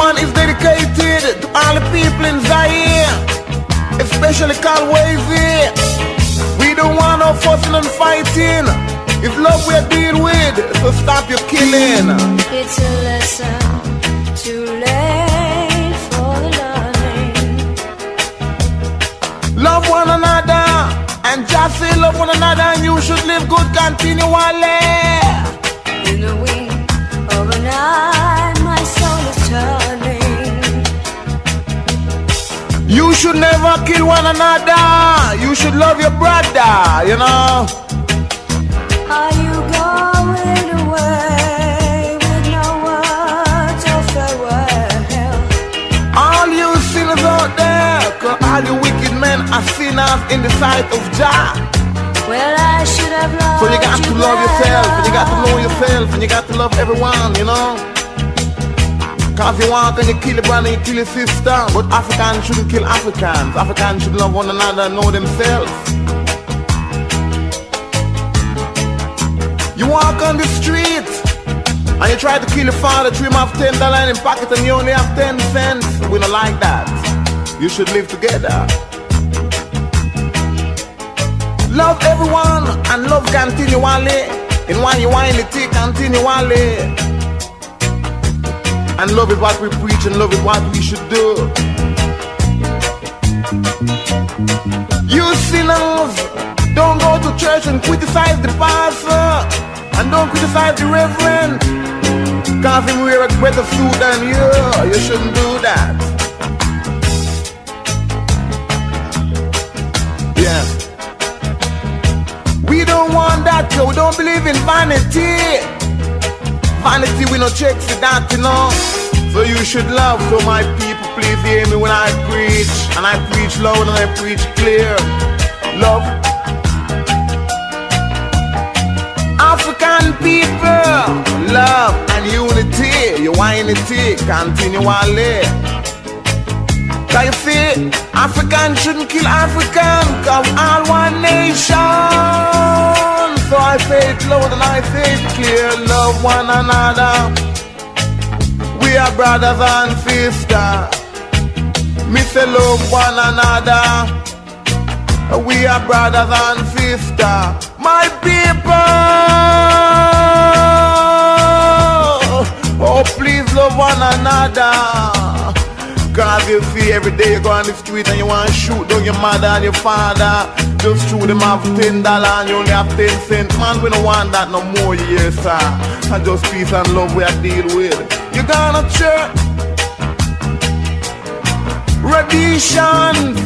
one is dedicated to all the people in Zaire, especially Calwavy. We don't want no fussing and fighting. It's love we're dealing with, so stop your killing. It's a lesson too late for the learning. Love one another, and just say love one another, and you should live good continually. In the wink of an eye, my soul is turning. You should never kill one another. You should love your brother, you know. Are you going away with no words of farewell? All you sinners out there, 'cause all you wicked men are sinners in the sight of Jah. Well, I should have loved So you got to love yourself, and you got to know yourself, and you got to love everyone, you know. 'Cause you want and you kill your brother, you kill your sister. But Africans shouldn't kill Africans. Africans should love one another and know themselves. You walk on the street and you try to kill your father, dream of $10 in your pocket and you only have 10 cents. We don't like that. You should live together. Love everyone and love continually. And when you want it, continually. And love is what we preach and love is what we should do. You sinners, don't go to church and criticize the pastor. And don't criticize the reverend. 'Cause he wear a better suit than you. You shouldn't do that. Yeah. We don't want that, yo. We don't believe in vanity. Vanity, we no check for that, you know. So you should love. So my people, please hear me when I preach. And I preach loud and I preach clear. Love African people, love and unity. Your unity continually. Can you see? Africans shouldn't kill African, 'cause all one nation. So I say it loud and I say it clear. Love one another. We are brothers and sisters. Me say love one another. We are brothers and sisters. My people, oh please love one another. 'Cause you see every day you go on the street and you want to shoot down your mother and your father. Just shoot them off $10 and you only have 10 cents. Man, we don't want that no more, yes sir. And just peace and love we are deal with. You gonna church, Rhodesians,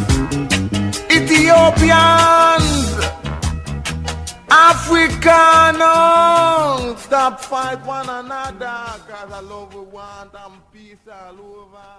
Ethiopians, Africaners, stop fight one another. 'Cause I love we want and peace all over.